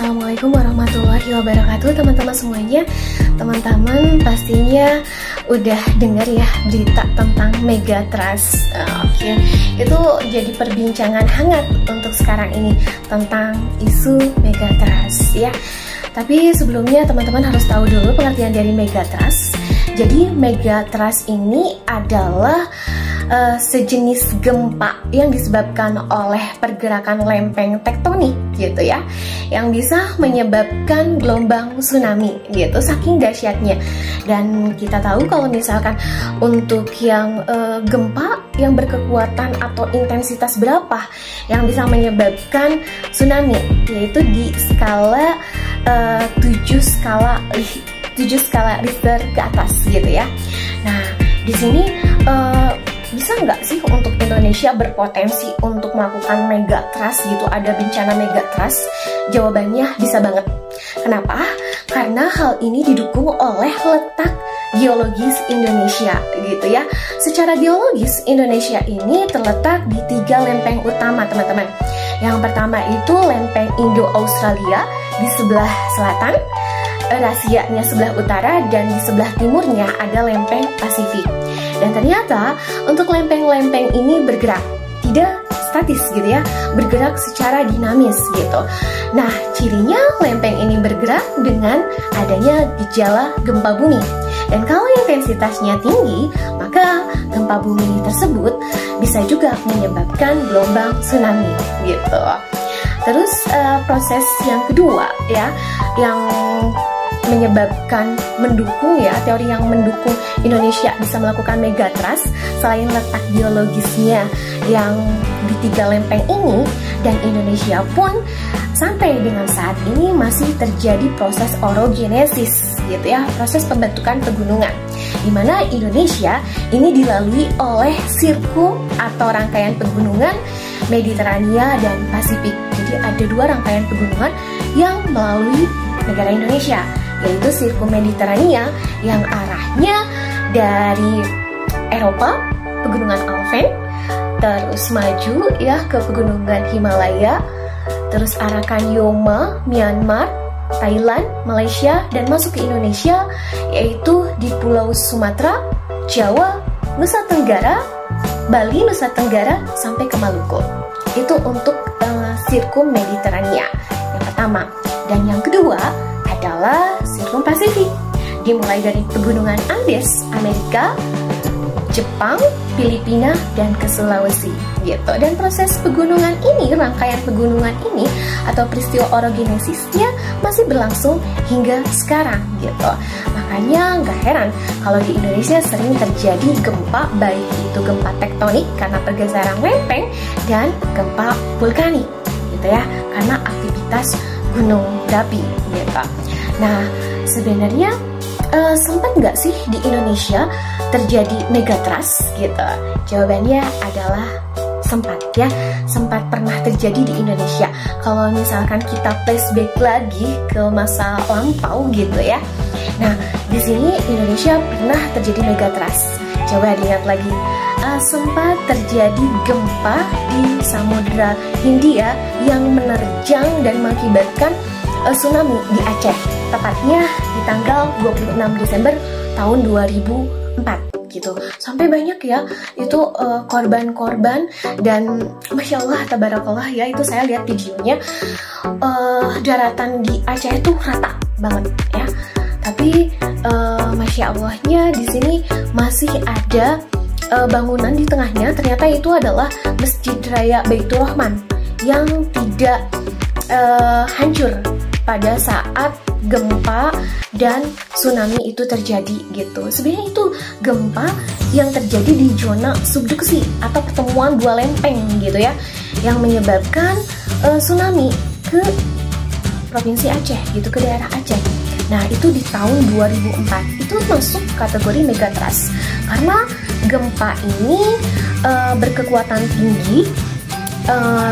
Assalamualaikum warahmatullahi wabarakatuh teman-teman semuanya. Teman-teman pastinya udah dengar ya berita tentang Megatrust. Oke, itu jadi perbincangan hangat untuk sekarang ini tentang isu Megatrust ya. Tapi sebelumnya teman-teman harus tahu dulu pengertian dari Megatrust. Jadi Megatrust ini adalah sejenis gempa yang disebabkan oleh pergerakan lempeng tektonik gitu ya, yang bisa menyebabkan gelombang tsunami gitu, saking dahsyatnya. Dan kita tahu kalau misalkan untuk yang gempa yang berkekuatan atau intensitas berapa yang bisa menyebabkan tsunami, yaitu di skala 7 skala Richter ke atas gitu ya. Nah, di sini bisa nggak sih untuk Indonesia berpotensi untuk melakukan Megatrust gitu, ada bencana Megatrust? Jawabannya bisa banget. Kenapa? Karena hal ini didukung oleh letak geologis Indonesia gitu ya. Secara geologis Indonesia ini terletak di 3 lempeng utama teman-teman. Yang pertama itu lempeng Indo-Australia di sebelah selatan, Eurasianya sebelah utara, dan di sebelah timurnya ada lempeng Pasifik. Dan ternyata untuk lempeng-lempeng ini bergerak, tidak statis gitu ya, bergerak secara dinamis gitu. Nah, cirinya lempeng ini bergerak dengan adanya gejala gempa bumi. Dan kalau intensitasnya tinggi, maka gempa bumi tersebut bisa juga menyebabkan gelombang tsunami gitu. Terus proses yang kedua ya, yang menyebabkan mendukung ya, teori yang mendukung Indonesia bisa melakukan Megatrust selain letak geologisnya yang di 3 lempeng ini, dan Indonesia pun sampai dengan saat ini masih terjadi proses orogenesis gitu ya, proses pembentukan pegunungan, di mana Indonesia ini dilalui oleh sirkum atau rangkaian pegunungan Mediterania dan Pasifik. Jadi ada 2 rangkaian pegunungan yang melalui negara Indonesia, yaitu sirkum Mediterania yang arahnya dari Eropa, pegunungan Alpen, terus maju ya ke pegunungan Himalaya, terus arah Kanyoma, Myanmar, Thailand, Malaysia, dan masuk ke Indonesia, yaitu di Pulau Sumatera, Jawa, Nusa Tenggara, Bali, Nusa Tenggara, sampai ke Maluku. Itu untuk sirkum Mediterania yang pertama. Dan yang kedua adalah sirkum Pasifik, dimulai dari pegunungan Andes, Amerika, Jepang, Filipina, dan ke Sulawesi gitu. Dan proses pegunungan ini, rangkaian pegunungan ini atau peristiwa orogenesisnya masih berlangsung hingga sekarang gitu. Makanya nggak heran kalau di Indonesia sering terjadi gempa, baik itu gempa tektonik karena pergeseran lempeng dan gempa vulkanik gitu ya, karena aktivitas gunung berapi gitu. Nah, sebenarnya sempat nggak sih di Indonesia terjadi Megatrust gitu? Jawabannya adalah sempat ya, sempat pernah terjadi di Indonesia. Kalau misalkan kita flashback lagi ke masa lampau gitu ya. Nah, di sini Indonesia pernah terjadi Megatrust. Coba lihat lagi, sempat terjadi gempa di Samudra Hindia yang menerjang dan mengakibatkan tsunami di Aceh, tepatnya di tanggal 26 Desember tahun 2004 gitu. Sampai banyak ya itu korban-korban, dan Masya Allah, tabarakallah ya, itu saya lihat videonya, daratan di Aceh itu rata banget ya. Tapi Masya Allahnya di sini masih ada bangunan di tengahnya, ternyata itu adalah Masjid Raya Baitur Rahman yang tidak hancur pada saat gempa dan tsunami itu terjadi gitu. Sebenarnya itu gempa yang terjadi di zona subduksi atau pertemuan 2 lempeng gitu ya, yang menyebabkan tsunami ke provinsi Aceh gitu, ke daerah Aceh. Nah, itu di tahun 2004. Itu masuk kategori Megatrust karena gempa ini berkekuatan tinggi,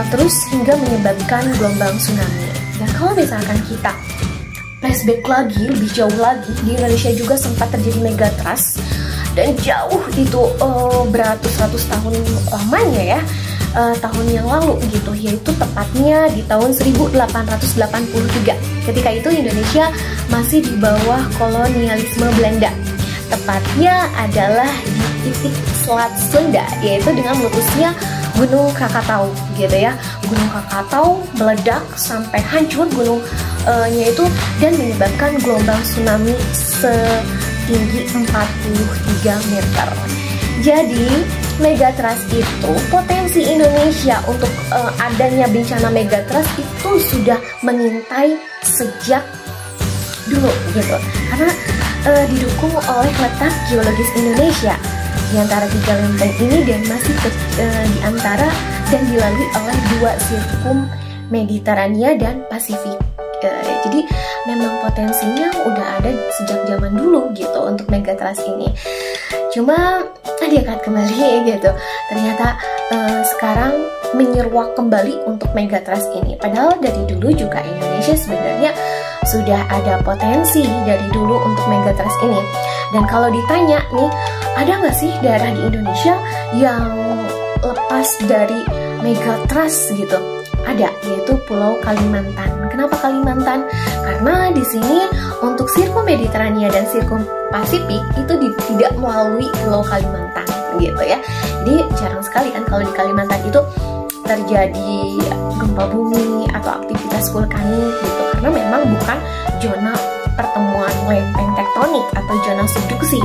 terus hingga menyebabkan gelombang tsunami. Dan kalau misalkan kita flashback lagi, lebih jauh lagi, di Indonesia juga sempat terjadi Megatrust, dan jauh itu beratus-ratus tahun lamanya ya. tahun yang lalu gitu, yaitu tepatnya di tahun 1883. Ketika itu Indonesia masih di bawah kolonialisme Belanda. Tepatnya adalah di titik Selat Sunda, yaitu dengan meletusnya Gunung Krakatau gitu ya. Gunung Krakatau meledak sampai hancur gunungnya itu dan menyebabkan gelombang tsunami setinggi 43 meter. Jadi megatrust itu, potensi Indonesia untuk adanya bencana megatrust itu sudah mengintai sejak dulu gitu, karena didukung oleh letak geologis Indonesia di antara tiga lempeng ini dan masih di antara dan dilalui oleh dua sirkum Mediterania dan Pasifik. Jadi memang potensinya udah ada sejak zaman dulu gitu untuk megatrust ini. Cuma diangkat kembali gitu. Ternyata sekarang menyeruak kembali untuk megatrust ini. Padahal dari dulu juga Indonesia sebenarnya sudah ada potensi dari dulu untuk megatrust ini. Dan kalau ditanya nih, ada nggak sih daerah di Indonesia yang lepas dari megatrust gitu? Ada, yaitu Pulau Kalimantan. Kenapa Kalimantan? Karena di sini untuk sirkum Mediterania dan sirkum Pasifik itu tidak melalui Pulau Kalimantan gitu ya. Jadi jarang sekali kan kalau di Kalimantan itu terjadi gempa bumi atau aktivitas vulkanik gitu, karena memang bukan zona pertemuan lempeng tektonik atau zona subduksi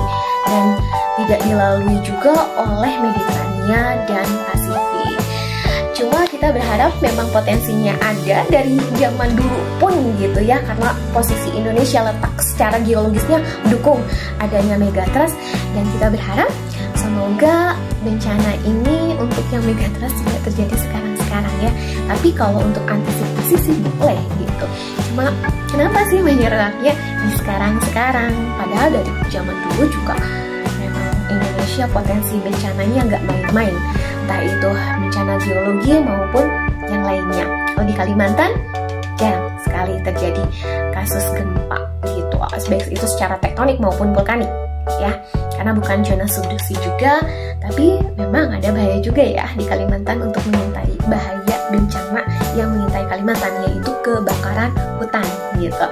dan tidak dilalui juga oleh Mediterania dan Pasifik. Cuma kita berharap memang potensinya ada dari zaman dulu pun gitu ya, karena posisi Indonesia letak secara geologisnya mendukung adanya megatrust, dan kita berharap semoga bencana ini untuk yang megatrust tidak terjadi sekarang-sekarang ya. Tapi kalau untuk antisipasi sih boleh gitu. Cuma kenapa sih menyerangnya di sekarang-sekarang? Padahal dari zaman dulu juga memang Indonesia potensi bencananya nggak main-main, entah itu bencana geologi maupun yang lainnya. Kalau di Kalimantan jarang sekali terjadi kasus gempa gitu, baik itu secara tektonik maupun vulkanik ya, karena bukan zona subduksi juga. Tapi memang ada bahaya juga ya di Kalimantan untuk mengintai bahaya bencana yang mengintai Kalimantan, yaitu kebakaran hutan gitu.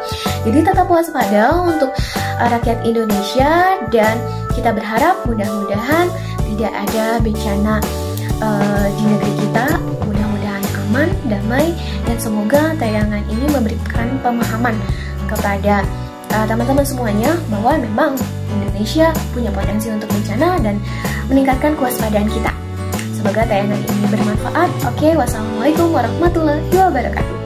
Jadi tetap waspada untuk rakyat Indonesia, dan kita berharap mudah-mudahan tidak ada bencana di negeri kita. Mudah-mudahan aman, damai, dan semoga tayangan ini memberikan pemahaman kepada teman-teman semuanya bahwa memang Indonesia punya potensi untuk bencana dan meningkatkan kewaspadaan kita. Semoga tayangan ini bermanfaat. Oke, wassalamualaikum warahmatullahi wabarakatuh.